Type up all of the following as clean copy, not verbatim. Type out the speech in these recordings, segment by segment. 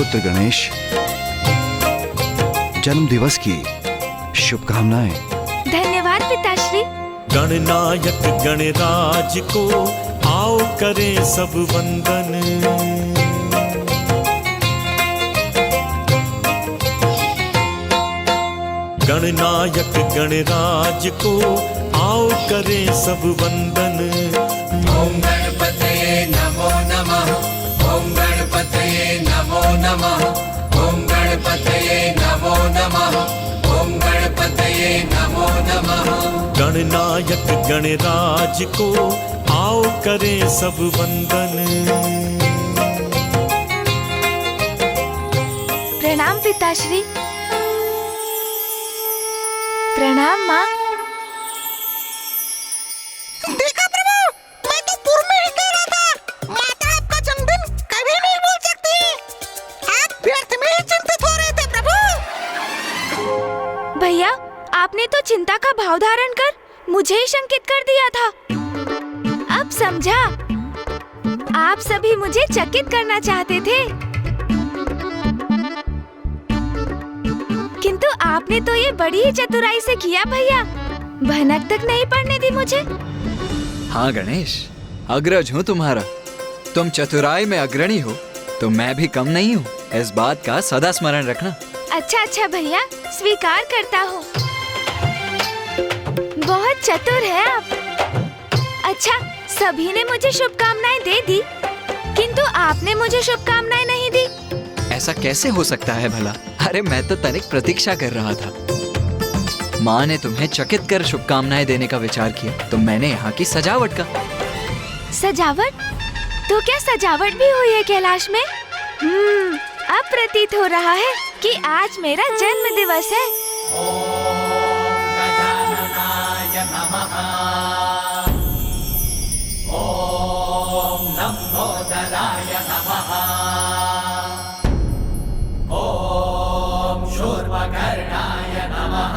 पुत्र गणेश, जन्म दिवस की शुभकामनाएं। धन्यवाद पिताश्री। गणनायक गणराज को आओ करें सब वंदन। गणनायक गणराज को आओ करें सब वंदन। ओम गणपतये नमो नमः। ओम गणपतये नमो नमः। ओम गणपतये नमो नमः। ओम गणपतये नमो नमः। गणनायक गणराज को आओ करें सब वंदन। प्रणाम पिताश्री। प्रणाम माँ। देखा प्रभु, मैं तो पूर्व में ही कह रहा था, माता आपका जन्मदिन कभी नहीं भूल सकती। आप व्यर्थ में ही चिंतित हो रहे थे प्रभु। भैया, आपने तो चिंता का भाव धारण कर मुझे ही शंकित कर दिया था। अब समझा, आप सभी मुझे चकित करना चाहते थे, किंतु आपने तो ये बड़ी ही चतुराई से किया भैया। भनक तक नहीं पड़ने दी मुझे। हाँ गणेश, अग्रज हूँ तुम्हारा। तुम चतुराई में अग्रणी हो तो मैं भी कम नहीं हूँ, इस बात का सदा स्मरण रखना। अच्छा अच्छा भैया, स्वीकार करता हूँ। बहुत चतुर है आप। अच्छा, सभी ने मुझे शुभकामनाएं दे दी, किंतु आपने मुझे शुभकामनाएं नहीं दी। ऐसा कैसे हो सकता है भला? अरे मैं तो तनिक प्रतीक्षा कर रहा था। माँ ने तुम्हें चकित कर शुभकामनाएं देने का विचार किया तो मैंने यहाँ की सजावट का। सजावट? तो क्या सजावट भी हुई है कैलाश में? अब प्रतीत हो रहा है कि आज मेरा जन्म दिवस है। ओम गजाननाय नमः। ओम लंबोदराय नमः। ओम शूर्पकर्णाय नमः।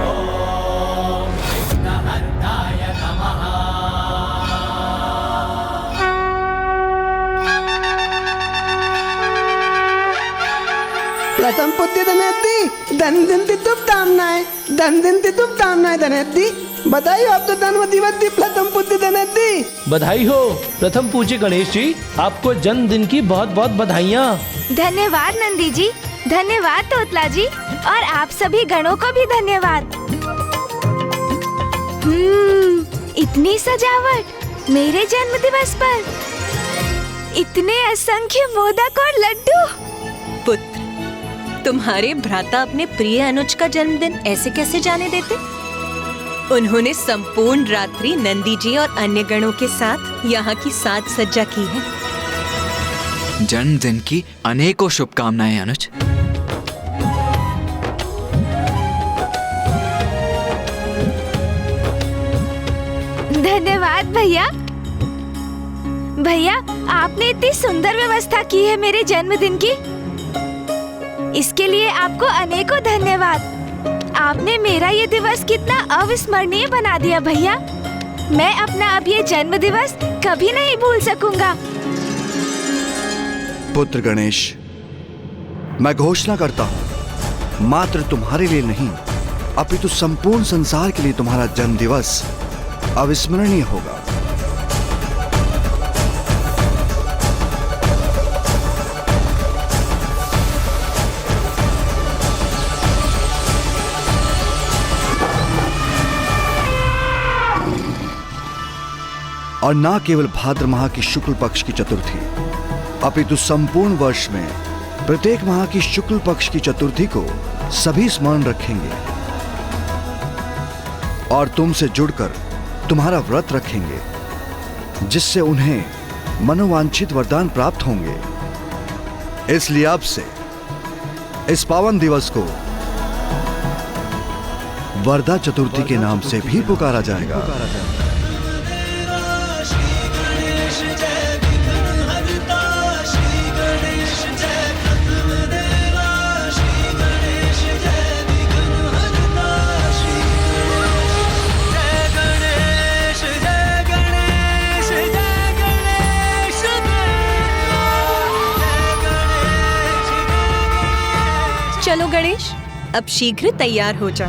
ओम विघ्नहर्ताय नमः। प्रथम पुत्र धनेती, धनदिनती शुभकामनाएं। धनदिनती शुभकामनाएं धनेती। बधाई हो आपको जन्म दिवस की प्रथम पुत्र धनेती। बधाई हो प्रथम पूज्य गणेश जी, आपको जन्मदिन की बहुत बहुत बधाइयाँ। धन्यवाद नंदी जी, धन्यवाद तोतला जी, और आप सभी गणों को भी धन्यवाद। इतनी सजावट मेरे जन्म दिवस पर, इतने असंख्य मोदक और लड्डू। पुत्र, तुम्हारे भ्राता अपने प्रिय अनुज का जन्मदिन ऐसे कैसे जाने देते? उन्होंने संपूर्ण रात्रि नंदी जी और अन्य गणों के साथ यहाँ की साज सज्जा की है। जन्मदिन की अनेकों शुभकामनाएं अनुज। धन्यवाद भैया। भैया, आपने इतनी सुंदर व्यवस्था की है मेरे जन्मदिन की, इसके लिए आपको अनेकों धन्यवाद। आपने मेरा ये दिवस कितना अविस्मरणीय बना दिया भैया। मैं अपना अब ये जन्म दिवस कभी नहीं भूल सकूंगा। पुत्र गणेश, मैं घोषणा करता हूं, मात्र तुम्हारे लिए नहीं अपितु संपूर्ण संसार के लिए तुम्हारा जन्म दिवस अविस्मरणीय होगा। और ना केवल भाद्र माह की शुक्ल पक्ष की चतुर्थी, अपितु संपूर्ण वर्ष में प्रत्येक माह की शुक्ल पक्ष की चतुर्थी को सभी स्मरण रखेंगे और तुमसे जुड़कर तुम्हारा व्रत रखेंगे, जिससे उन्हें मनोवांछित वरदान प्राप्त होंगे। इसलिए अब से इस पावन दिवस को वरदा चतुर्थी के नाम से भी पुकारा जाएगा। गणेश, अब शीघ्र तैयार हो जा।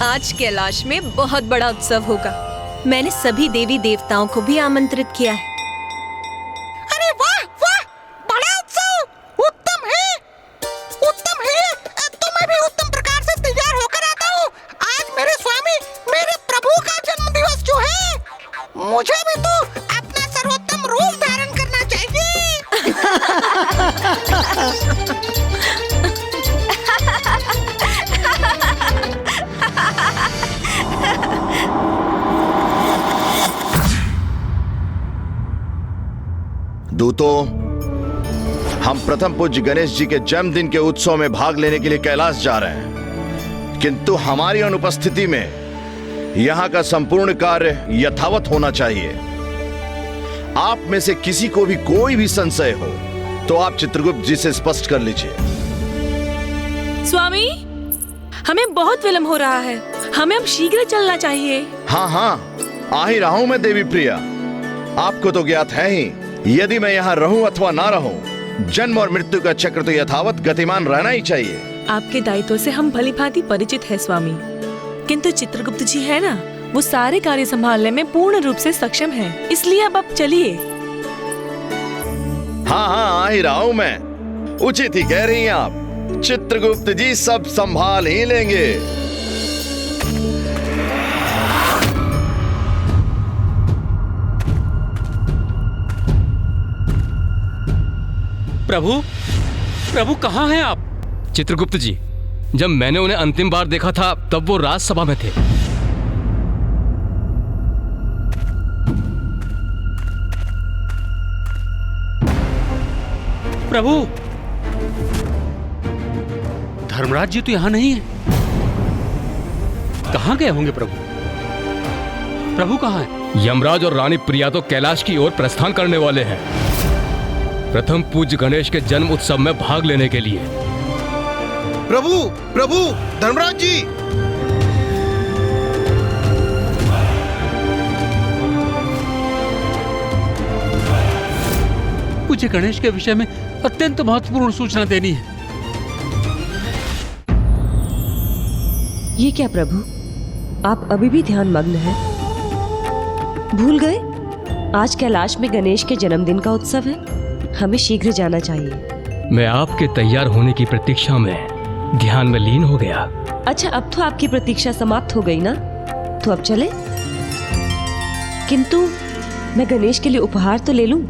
आज कैलाश में बहुत बड़ा उत्सव होगा। मैंने सभी देवी देवताओं को भी आमंत्रित किया है। अरे वाह वाह, बड़ा उत्सव, उत्तम है, उत्तम है। तो मैं भी उत्तम प्रकार से तैयार होकर आता हूँ। आज मेरे स्वामी, मेरे प्रभु का जन्म दिवस जो है, मुझे भी तो अपना सर्वोत्तम रूप धारण करना चाहिए। दूतों, हम प्रथम पूज्य गणेश जी के जन्मदिन के उत्सव में भाग लेने के लिए कैलाश जा रहे हैं, किंतु हमारी अनुपस्थिति में यहाँ का संपूर्ण कार्य यथावत होना चाहिए। आप में से किसी को भी कोई भी संशय हो तो आप चित्रगुप्त जी से स्पष्ट कर लीजिए। स्वामी, हमें बहुत विलंब हो रहा है, हमें अब शीघ्र चलना चाहिए। हाँ हाँ, आ ही रहा हूं मैं देवी प्रिया। आपको तो ज्ञात है ही, यदि मैं यहाँ रहूं अथवा ना रहूं, जन्म और मृत्यु का चक्र तो यथावत गतिमान रहना ही चाहिए। आपके दायित्व से हम भलीभांति परिचित है स्वामी, किंतु चित्रगुप्त जी है ना, वो सारे कार्य संभालने में पूर्ण रूप से सक्षम हैं। इसलिए अब आप चलिए। हाँ हाँ, आ ही रहा हूं मैं। उचित ही कह रही हैं आप, चित्रगुप्त जी सब संभाल ही लेंगे। प्रभु, प्रभु कहाँ हैं आप? चित्रगुप्त जी, जब मैंने उन्हें अंतिम बार देखा था तब वो राजसभा में थे। प्रभु, धर्मराज जी तो यहाँ नहीं है। कहाँ गए होंगे प्रभु? प्रभु कहाँ है? यमराज और रानी प्रिया तो कैलाश की ओर प्रस्थान करने वाले हैं, प्रथम पूज्य गणेश के जन्म उत्सव में भाग लेने के लिए। प्रभु, प्रभु, धर्मराज जी। पूज्य गणेश के विषय में अत्यंत महत्वपूर्ण सूचना देनी है। ये क्या प्रभु, आप अभी भी ध्यान मग्न हैं? भूल गए आज कैलाश में गणेश के जन्मदिन का उत्सव है, हमें शीघ्र जाना चाहिए। मैं आपके तैयार होने की प्रतीक्षा में ध्यान में लीन हो गया। अच्छा, अब तो आपकी प्रतीक्षा समाप्त हो गई ना, तो अब चले। किंतु मैं गणेश के लिए उपहार तो ले लूं।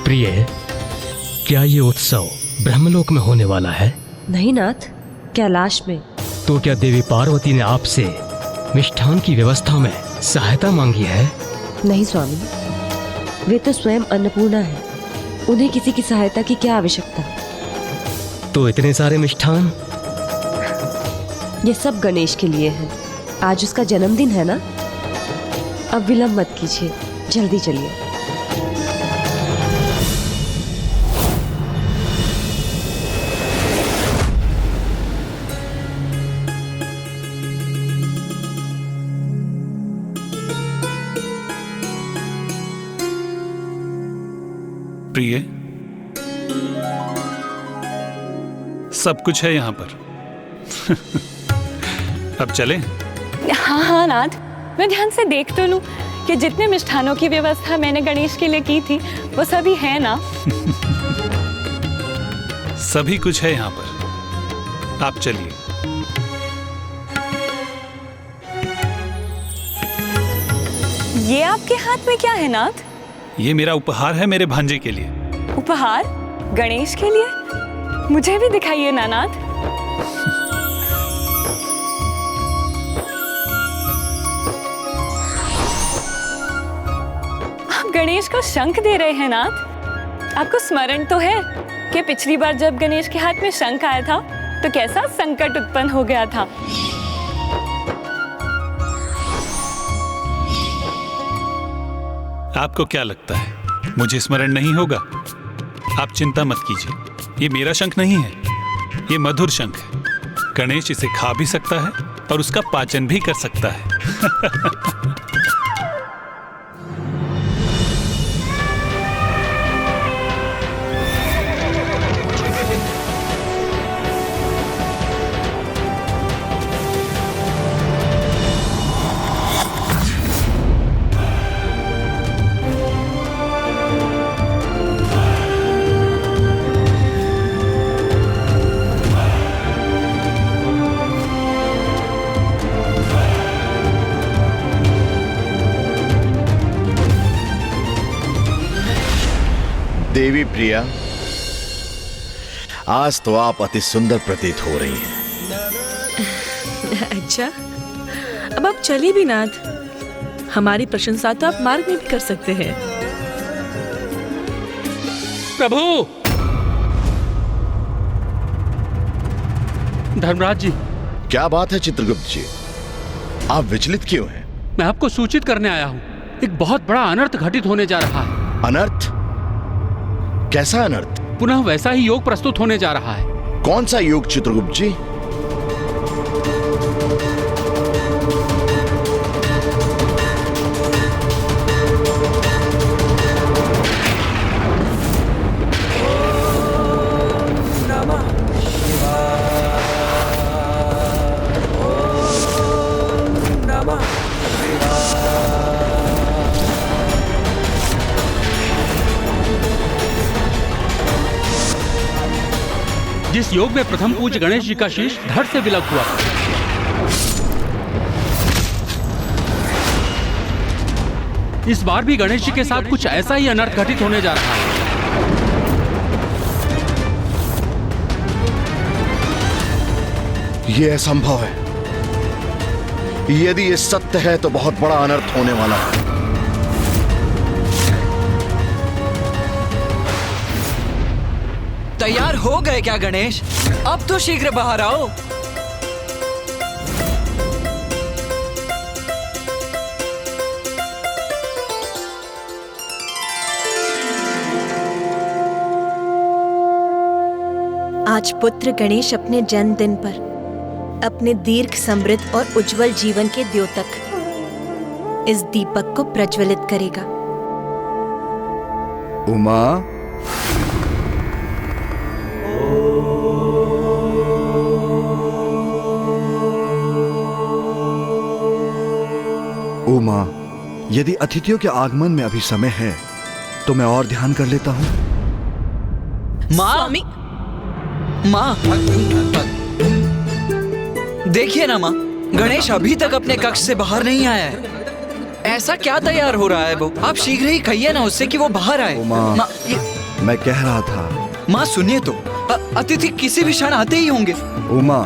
प्रिय, क्या ये उत्सव ब्रह्मलोक में होने वाला है? नहीं नाथ, कैलाश में। तो क्या देवी पार्वती ने आपसे मिष्ठान की व्यवस्था में सहायता मांगी है? नहीं स्वामी, वे तो स्वयं अन्नपूर्णा है, उन्हें किसी की सहायता की क्या आवश्यकता। तो इतने सारे मिष्ठान? ये सब गणेश के लिए है, आज उसका जन्मदिन है ना। अब विलंब मत कीजिए, जल्दी चलिए। प्रिय, सब कुछ है यहाँ पर। अब चलें? हाँ हाँ नाथ, मैं ध्यान से देख तो लूं कि जितने मिष्ठानों की व्यवस्था मैंने गणेश के लिए की थी वो सभी है ना। सभी कुछ है यहाँ पर, आप चलिए। ये आपके हाथ में क्या है नाथ? ये मेरा उपहार है मेरे भांजे के लिए। उपहार? गणेश के लिए? मुझे भी दिखाइए ना नाथ। आप गणेश को शंख दे रहे हैं नाथ। आपको स्मरण तो है कि पिछली बार जब गणेश के हाथ में शंख आया था तो कैसा संकट उत्पन्न हो गया था। आपको क्या लगता है मुझे स्मरण नहीं होगा? आप चिंता मत कीजिए, ये मेरा शंख नहीं है, ये मधुर शंख है। गणेश इसे खा भी सकता है और उसका पाचन भी कर सकता है। देवी प्रिया, आज तो आप अति सुंदर प्रतीत हो रही हैं। अच्छा, अब आप चलिए भी नाथ, हमारी प्रशंसा तो आप मार्ग में भी कर सकते हैं। प्रभु! धर्मराज जी। क्या बात है चित्रगुप्त जी, आप विचलित क्यों हैं? मैं आपको सूचित करने आया हूँ, एक बहुत बड़ा अनर्थ घटित होने जा रहा है। अनर्थ? कैसा अनर्थ? पुनः वैसा ही योग प्रस्तुत होने जा रहा है। कौन सा योग चित्रगुप्त जी? जिस योग में प्रथम पूज्य गणेश जी का शीश धड़ से विलग हुआ, इस बार भी गणेश जी के साथ कुछ ऐसा ही अनर्थ घटित होने जा रहा है। यह असंभव है। यदि ये सत्य है तो बहुत बड़ा अनर्थ होने वाला है। तैयार हो गए क्या गणेश? अब तो शीघ्र बाहर आओ। आज पुत्र गणेश अपने जन्मदिन पर अपने दीर्घ समृद्ध और उज्जवल जीवन के द्योतक इस दीपक को प्रज्वलित करेगा। उमा, उमा, यदि अतिथियों के आगमन में अभी समय है तो मैं और ध्यान कर लेता हूँ। माँ, माँ, देखिए ना माँ, गणेश अभी तक अपने कक्ष से बाहर नहीं आया है। ऐसा क्या तैयार हो रहा है वो? आप शीघ्र ही कहिए ना उससे कि वो बाहर आए। उमा, मैं कह रहा था। माँ सुनिए तो, अतिथि किसी भी क्षण आते ही होंगे। उमा,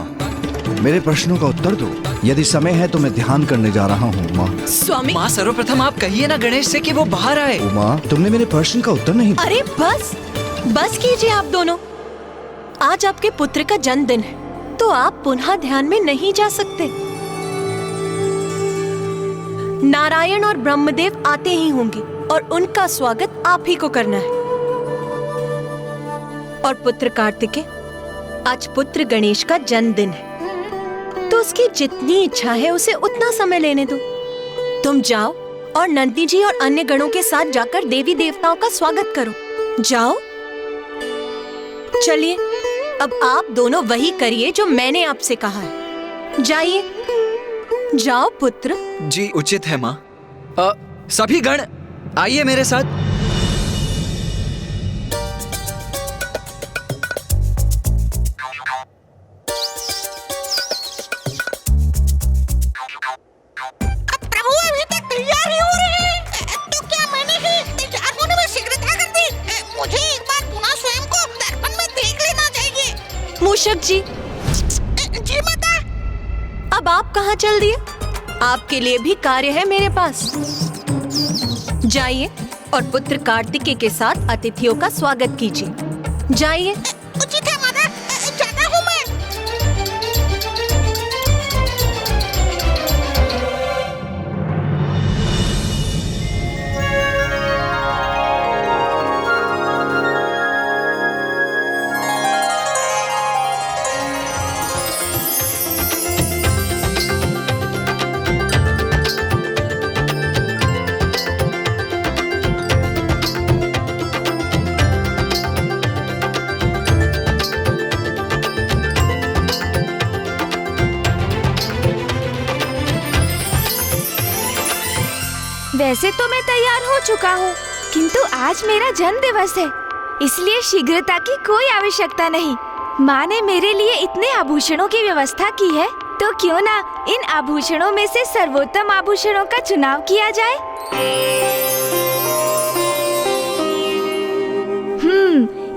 मेरे प्रश्नों का उत्तर दो। यदि समय है तो मैं ध्यान करने जा रहा हूँ। माँ स्वामी, माँ सर्वप्रथम आप कहिए ना गणेश से कि वो बाहर आए। उमा, तुमने मेरे प्रश्न का उत्तर नहीं दिया। अरे बस बस कीजिए आप दोनों। आज आपके पुत्र का जन्मदिन है तो आप पुनः ध्यान में नहीं जा सकते। नारायण और ब्रह्मदेव आते ही होंगे और उनका स्वागत आप ही को करना है। और पुत्र कार्तिकेय, आज पुत्र गणेश का जन्मदिन है तो उसकी जितनी इच्छा है उसे उतना समय लेने दो। तुम जाओ और नंदी जी और अन्य गणों के साथ जाकर देवी देवताओं का स्वागत करो। जाओ। चलिए, अब आप दोनों वही करिए जो मैंने आपसे कहा है। जाइए, जाओ पुत्र। जी उचित है माँ। सभी गण आइए मेरे साथ। प्रभु अभी तक तैयार ही हो रहे हैं, तो क्या मैंने ही तैयार होने में शीघ्रता कर दी? मुझे एक बार पुनः स्वयं को दर्पण में देख लेना चाहिए। मूषक जी। जी माता। अब आप कहाँ चल दिए? आपके लिए भी कार्य है मेरे पास। जाइए और पुत्र कार्तिकेय के साथ अतिथियों का स्वागत कीजिए। जाइए। उचित है माता, जाता हूँ मैं। वैसे तो मैं तैयार हो चुका हूँ, किंतु आज मेरा जन्म दिवस है, इसलिए शीघ्रता की कोई आवश्यकता नहीं। माँ ने मेरे लिए इतने आभूषणों की व्यवस्था की है, तो क्यों ना इन आभूषणों में से सर्वोत्तम आभूषणों का चुनाव किया जाए।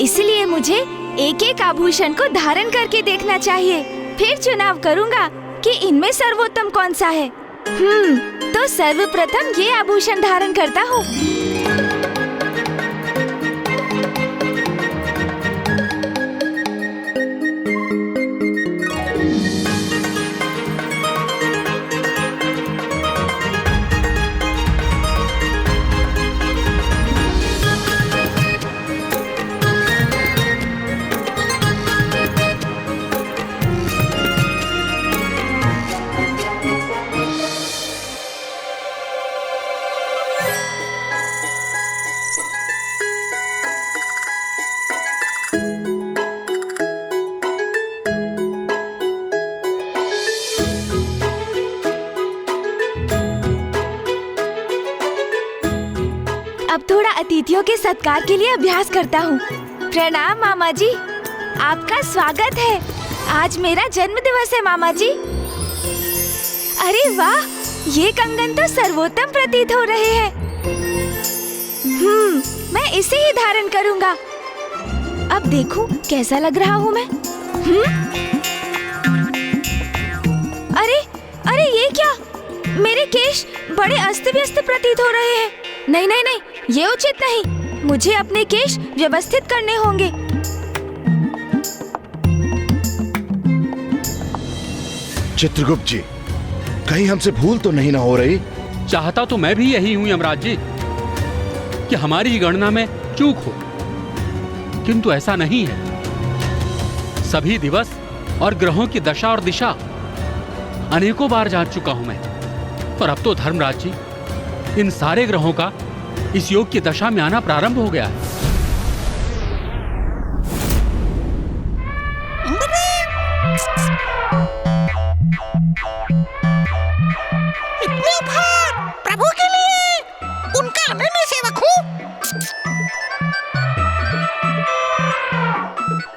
इसलिए मुझे एक एक आभूषण को धारण करके देखना चाहिए, फिर चुनाव करूँगा कि इनमें सर्वोत्तम कौन सा है। तो सर्वप्रथम ये आभूषण धारण करता हूँ। अब थोड़ा अतिथियों के सत्कार के लिए अभ्यास करता हूँ। प्रणाम मामा जी, आपका स्वागत है। आज मेरा जन्म दिवस है मामा जी। अरे वाह, ये कंगन तो सर्वोत्तम प्रतीत हो रहे हैं। मैं इसे ही धारण करूँगा। अब देखूं कैसा लग रहा हूँ मैं। अरे अरे ये क्या, मेरे केश बड़े अस्त व्यस्त प्रतीत हो रहे हैं। नहीं नहीं नहीं, ये उचित नहीं। मुझे अपने केश व्यवस्थित करने होंगे। चित्रगुप्त जी, कहीं हमसे भूल तो नहीं ना हो रही? चाहता तो मैं भी यही हूं यमराज जी, कि हमारी गणना में चूक हो, किंतु ऐसा नहीं है। सभी दिवस और ग्रहों की दशा और दिशा अनेकों बार जान चुका हूं मैं, और अब तो धर्मराज जी, इन सारे ग्रहों का इस योग की दशा में आना प्रारंभ हो गया है। इतने उपहार प्रभु के लिए, उनका अनन्य सेवक हूँ।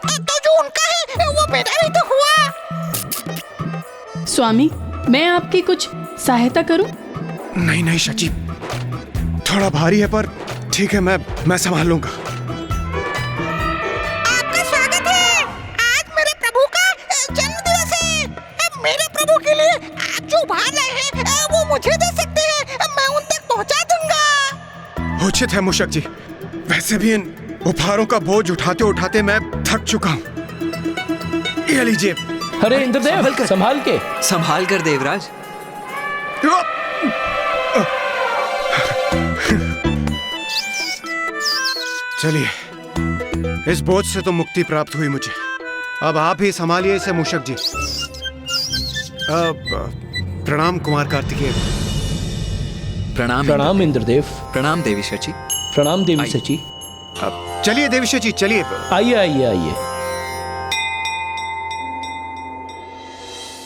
तो जो उनका है वो मेरा भी तो हुआ। स्वामी, मैं आपकी कुछ सहायता करूं? नहीं नहीं शची, थोड़ा भारी है, पर ठीक है, मैं संभाल लूंगा। आपका स्वागत है। आज मेरे प्रभु का जन्म दिवस है। मेरे प्रभु के लिए आप जो उपहार लाए हैं वो मुझे दे सकते हैं, मैं उन तक पहुंचा दूंगा। उचित है मूषक जी, वैसे भी इन उपहारों का बोझ उठाते उठाते मैं थक चुका हूँ। ये लीजिए। अरे इंद्रदेव, संभाल कर देवराज। चलिए, इस बोझ से तो मुक्ति प्राप्त हुई मुझे। अब आप ही संभालिए इसे मूषक जी। प्रणाम कुमार कार्तिकेय। प्रणाम इंद्रदेव। प्रणाम देवी शची। प्रणाम देवी शची। चलिए देवी शची, चलिए। आइए आइए आइए।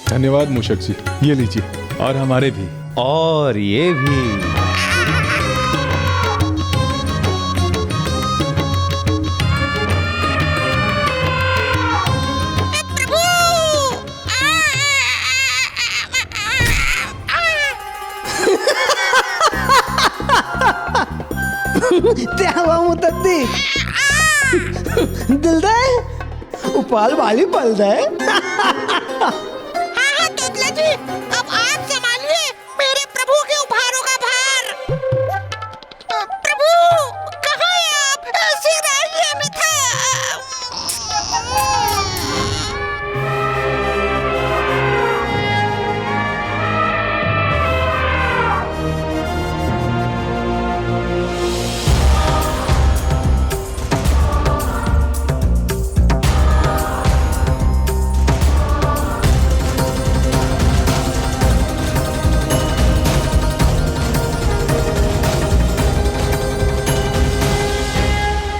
धन्यवाद मूषक जी, ये लीजिए, और हमारे भी। और ये भी। मुतद्दी दिल दे उपाल वाली पल दे। हाँ तोतला जी, अब आप संभालिए मेरे प्रभु के उपहारों का भार। प्रभु कहाँ हैं आप? शीघ्र आइए अन्यथा।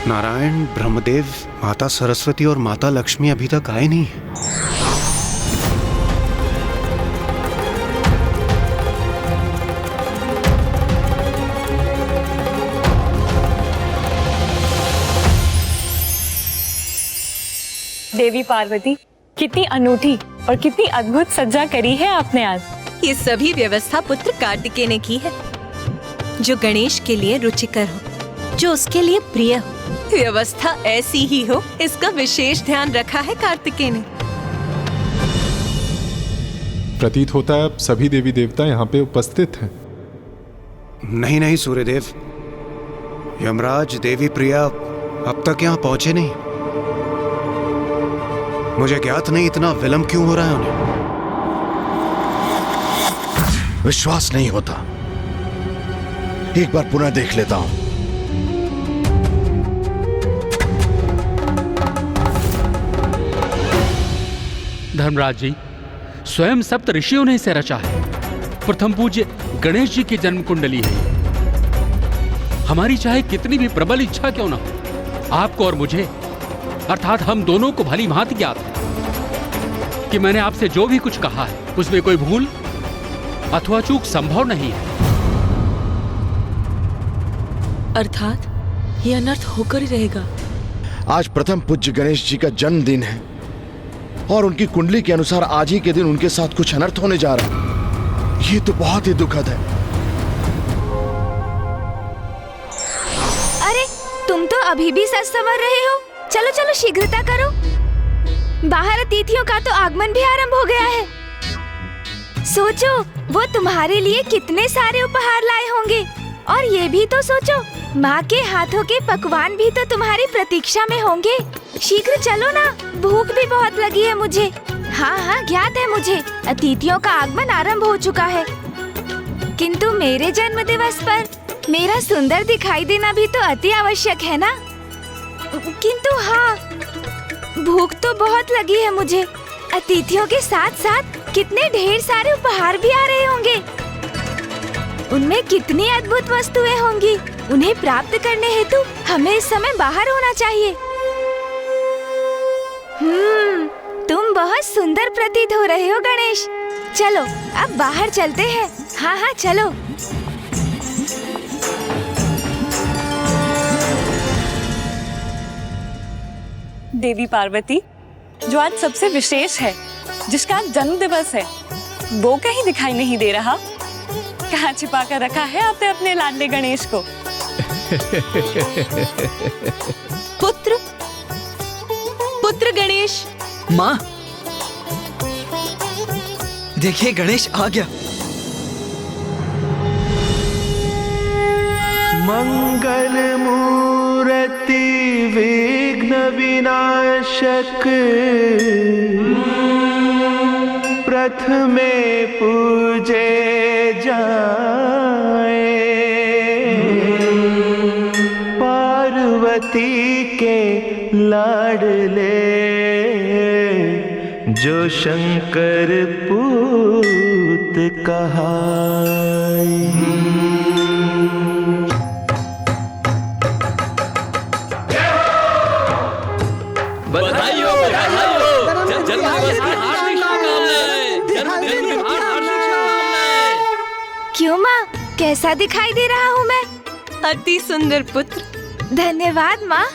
नारायण, ब्रह्मदेव, माता सरस्वती और माता लक्ष्मी अभी तक आए नहीं हैं। देवी पार्वती, कितनी अनूठी और कितनी अद्भुत सज्जा करी है आपने आज। ये सभी व्यवस्था पुत्र कार्तिकेय ने की है, जो गणेश के लिए रुचिकर हो, जो उसके लिए प्रिय हो। व्यवस्था ऐसी ही हो, इसका विशेष ध्यान रखा है कार्तिकेय ने। प्रतीत होता है अब सभी देवी देवता यहाँ पे उपस्थित हैं। नहीं नहीं सूर्यदेव, यमराज देवी प्रिया अब तक यहाँ पहुंचे नहीं। मुझे ज्ञात नहीं इतना विलंब क्यों हो रहा है उन्हें। विश्वास नहीं होता, एक बार पुनः देख लेता हूं। धर्मराज जी, स्वयं सप्त ऋषियों ने इसे रचा है। प्रथम पूज्य गणेश जी की जन्म कुंडली है। हमारी चाहे कितनी भी प्रबल इच्छा क्यों ना हो, आपको और मुझे अर्थात हम दोनों को भली भांति ज्ञात है कि मैंने आपसे जो भी कुछ कहा है उसमें कोई भूल अथवा चूक संभव नहीं है। अर्थात ये अनर्थ होकर ही रहेगा। आज प्रथम पूज्य गणेश जी का जन्मदिन है और उनकी कुंडली के अनुसार आज ही के दिन उनके साथ कुछ अनर्थ होने जा रहा है। ये तो बहुत ही दुखद है। अरे तुम तो अभी भी सच समझ रहे हो। चलो चलो शीघ्रता करो, बाहर अतिथियों का तो आगमन भी आरंभ हो गया है। सोचो वो तुम्हारे लिए कितने सारे उपहार लाए होंगे, और ये भी तो सोचो माँ के हाथों के पकवान भी तो तुम्हारी प्रतीक्षा में होंगे। शीघ्र चलो ना, भूख भी बहुत लगी है मुझे। हाँ हाँ ज्ञात है मुझे, अतिथियों का आगमन आरंभ हो चुका है, किंतु मेरे जन्म दिवस पर मेरा सुंदर दिखाई देना भी तो अति आवश्यक है ना। किंतु हाँ, भूख तो बहुत लगी है मुझे। अतिथियों के साथ साथ कितने ढेर सारे उपहार भी आ रहे होंगे। उनमें कितनी अद्भुत वस्तुएं होंगी। उन्हें प्राप्त करने हेतु हमें इस समय बाहर होना चाहिए। तुम बहुत सुंदर प्रतीत हो रहे हो गणेश। चलो अब बाहर चलते हैं। हाँ हाँ चलो। देवी पार्वती, जो आज सबसे विशेष है, जिसका आज जन्म दिवस है, वो कहीं दिखाई नहीं दे रहा। कहाँ छिपा कर रखा है आपने अपने लाडले गणेश को? पुत्र गणेश। माँ देखिए, गणेश आ गया। मंगल मूर्ति विघ्न विनाशक, प्रथमे पूजे जाए। पार्वती के लाडले जो शंकर पूत कहाए। बधाई हो, बधाई हो। जन्मदिवस की हार्दिक शुभकामनाएं। जन्मदिन की हार्दिक शुभकामनाएं। क्यों माँ, कैसा दिखाई दे रहा हूँ मैं? अति सुंदर पुत्र। धन्यवाद माँ।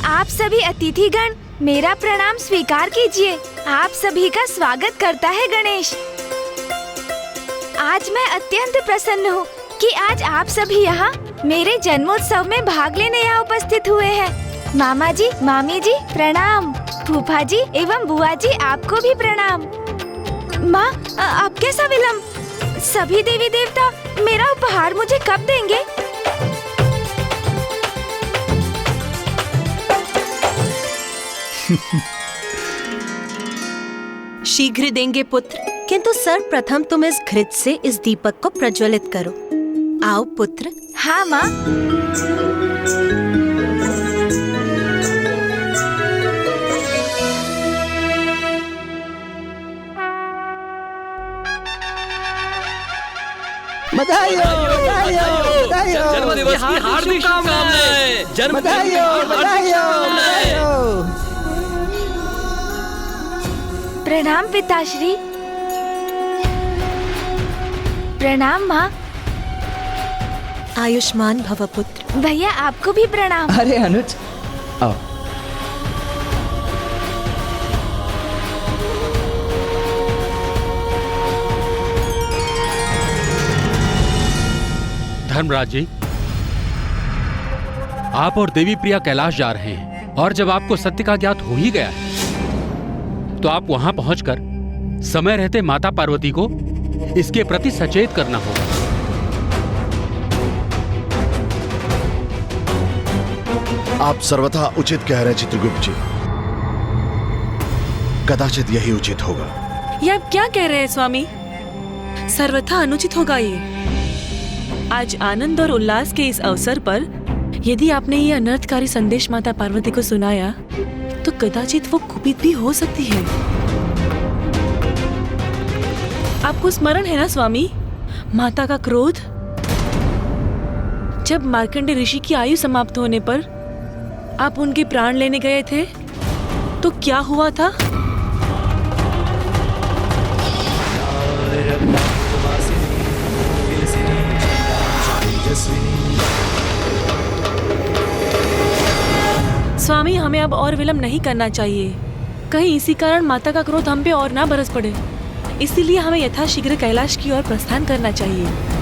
आप सभी अतिथिगण मेरा प्रणाम स्वीकार कीजिए। आप सभी का स्वागत करता है गणेश। आज मैं अत्यंत प्रसन्न हूँ कि आज आप सभी यहाँ मेरे जन्मोत्सव में भाग लेने यहाँ उपस्थित हुए हैं। मामा जी, मामी जी प्रणाम। फूफा जी एवं बुआ जी आपको भी प्रणाम। माँ, अब कैसा विलम्ब? सभी देवी देवता मेरा उपहार मुझे कब देंगे? शीघ्र देंगे पुत्र, किंतु सर्वप्रथम तुम इस घृत से इस दीपक को प्रज्वलित करो। आओ पुत्र। हाँ माँ। बधाई हो, बधाई हो, बधाई हो। जन्मदिवस की हार्दिक शुभकामनाएं। बधाई हो, बधाई हो, बधाई हो। प्रणाम पिताश्री। प्रणाम माँ। आयुष्मान भव पुत्र। भैया आपको भी प्रणाम। अरे अनुज आओ। धर्मराज जी, आप और देवी प्रिया कैलाश जा रहे हैं और जब आपको सत्य का ज्ञात हो ही गया है तो आप वहां पहुंचकर समय रहते माता पार्वती को इसके प्रति सचेत करना होगा। आप सर्वथा उचित कह रहे हैं चित्रगुप्त जी। कदाचित यही उचित होगा। ये आप क्या कह रहे हैं स्वामी? सर्वथा अनुचित होगा ये। आज आनंद और उल्लास के इस अवसर पर यदि आपने ये अनर्थकारी संदेश माता पार्वती को सुनाया तो कदाचित वो कुपित भी हो सकती है। आपको स्मरण है ना स्वामी, माता का क्रोध? जब मार्कंडे ऋषि की आयु समाप्त होने पर आप उनके प्राण लेने गए थे तो क्या हुआ था? स्वामी, हमें अब और विलंब नहीं करना चाहिए। कहीं इसी कारण माता का क्रोध हम पे और ना बरस पड़े। इसीलिए हमें यथाशीघ्र कैलाश की ओर प्रस्थान करना चाहिए।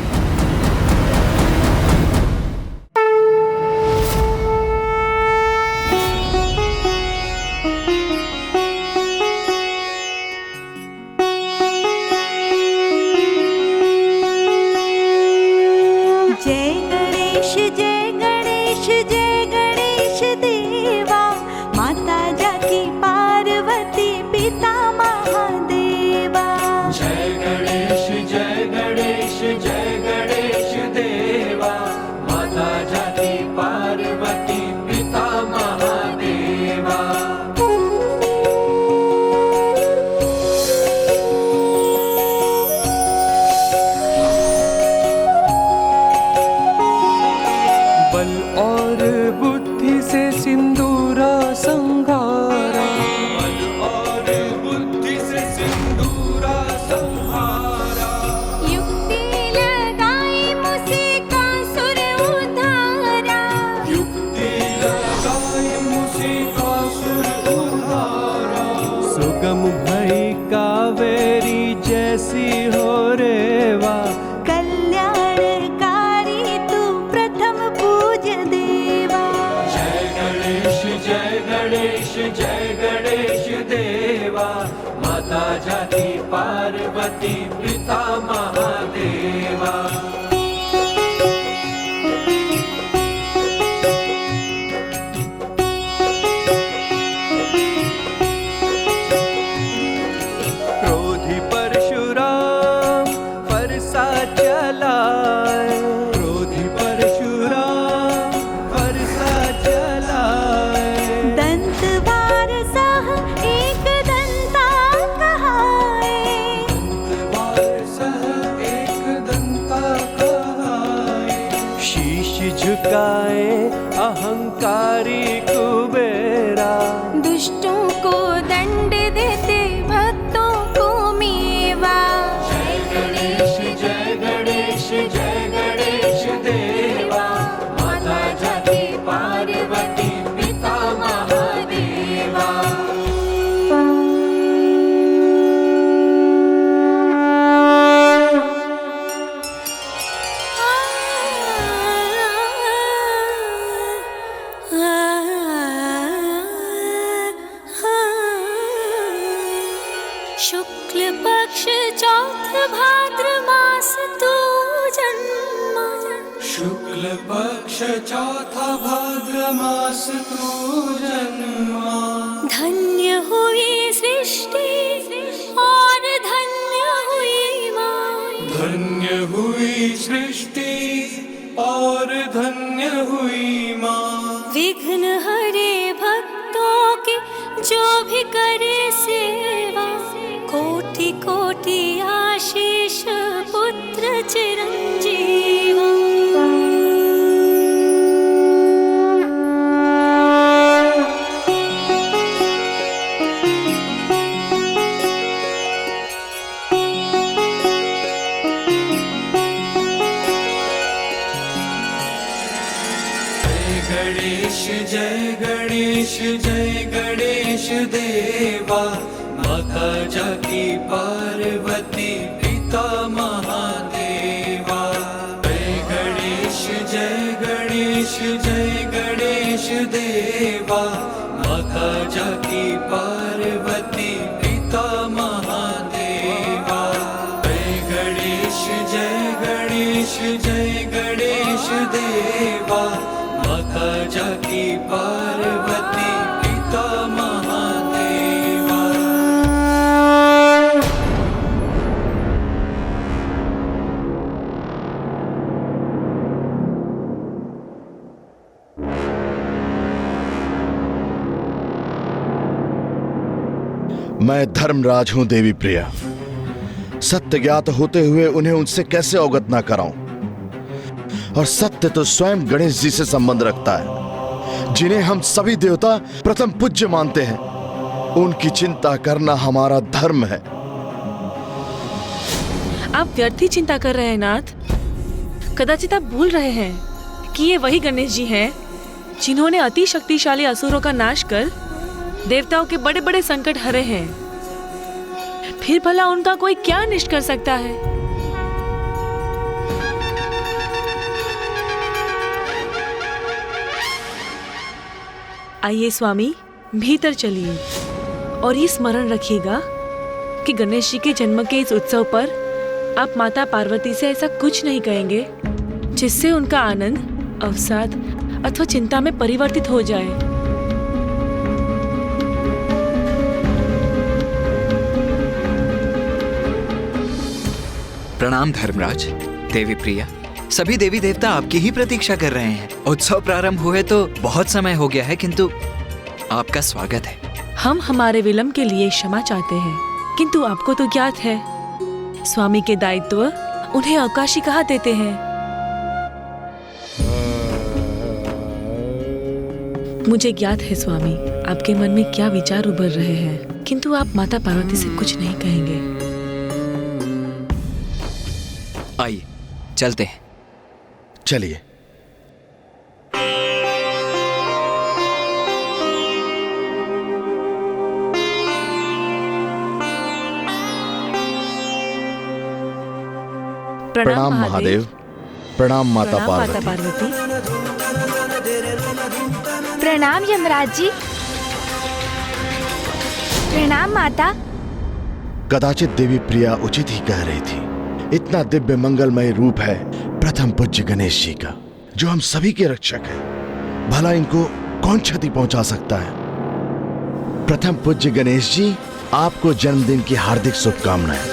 पार्वती पिता महादेवा। क्रोधी परशुराम फरसा चलाए, क्रोधी परशुराम फरसा चलाए। दंत वारसः एक दंता कहाए, शीश झुकाए अहंकारी कुबेरा। दुष्टों को दंड देते भक्तों को मेवा। जय गणेश जय गणेश जय गणेश देवा। माता जाति पार्वती पिता महादेवा। शुक्ल पक्ष चौथ भाद्र मास तू जन्मा। शुक्ल पक्ष चौथा भाद्र मास तू जन्मा। धन्य हुई सृष्टि और धन्य हुई माँ। धन्य हुई सृष्टि और धन्य हुई माँ। विघ्न हरे भक्तों के जो भी करे सेवा। कोटि कोटि आशीष पुत्र चिरंजीवा। गणेश देवा, माता जाकी पार्वती पिता महादेवा। जय गणेश देवा, माता जाकी पार्वती पिता महादेवा। जय गणेश देवा, माता जाकी पार्वती पिता महादेवा। मैं धर्मराज हूं देवी प्रिया। सत्य ज्ञात होते हुए उन्हें उनसे कैसे अवगत ना कराऊं? और सत्य तो स्वयं गणेश जी से संबंध रखता है, जिन्हें हम सभी देवता प्रथम पूज्य मानते हैं। उनकी चिंता करना हमारा धर्म है। आप व्यर्थ ही चिंता कर रहे हैं नाथ। कदाचित आप भूल रहे हैं कि ये वही गणेश जी हैं जिन्होंने अति शक्तिशाली असुरों का नाश कर देवताओं के बड़े बड़े संकट हरे हैं। फिर भला उनका कोई क्या अनिष्ट कर सकता है? आइए स्वामी, भीतर चलिए और ये स्मरण रखिएगा कि गणेश जी के जन्म के इस उत्सव पर आप माता पार्वती से ऐसा कुछ नहीं कहेंगे जिससे उनका आनंद अवसाद अथवा चिंता में परिवर्तित हो जाए। प्रणाम धर्मराज, देवी प्रिया। सभी देवी देवता आपकी ही प्रतीक्षा कर रहे हैं। उत्सव प्रारंभ हुए तो बहुत समय हो गया है, किंतु आपका स्वागत है। हम हमारे विलंब के लिए क्षमा चाहते हैं, किंतु आपको तो ज्ञात है स्वामी के दायित्व उन्हें अवकाशी कहा देते हैं। मुझे ज्ञात है स्वामी आपके मन में क्या विचार उभर रहे हैं, किंतु आप माता पार्वती से कुछ नहीं कहेंगे। आइए चलते हैं। चलिए। प्रणाम महादेव। प्रणाम माता पार्वती। प्रणाम यमराज जी। प्रणाम माता। कदाचित देवी प्रिया उचित ही कह रही थी। इतना दिव्य मंगलमय रूप है प्रथम पूज्य गणेश जी का, जो हम सभी के रक्षक हैं। भला इनको कौन क्षति पहुंचा सकता है? प्रथम पूज्य गणेश जी, आपको जन्मदिन की हार्दिक शुभकामनाएं।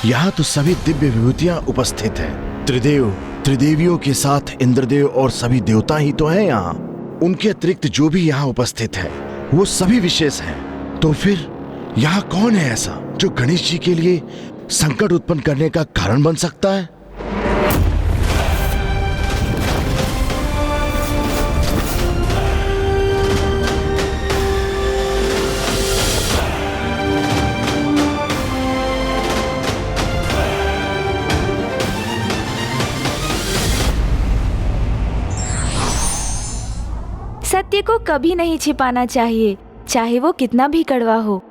यहाँ तो सभी दिव्य विभूतियां उपस्थित हैं। त्रिदेव, त्रिदेवियों के साथ इंद्रदेव और सभी देवता ही तो हैं यहाँ। उनके अतिरिक्त जो भी यहाँ उपस्थित है वो सभी विशेष हैं। तो फिर यहाँ कौन है ऐसा जो गणेश जी के लिए संकट उत्पन्न करने का कारण बन सकता है? सत्य को कभी नहीं छिपाना चाहिए, चाहे वो कितना भी कड़वा हो।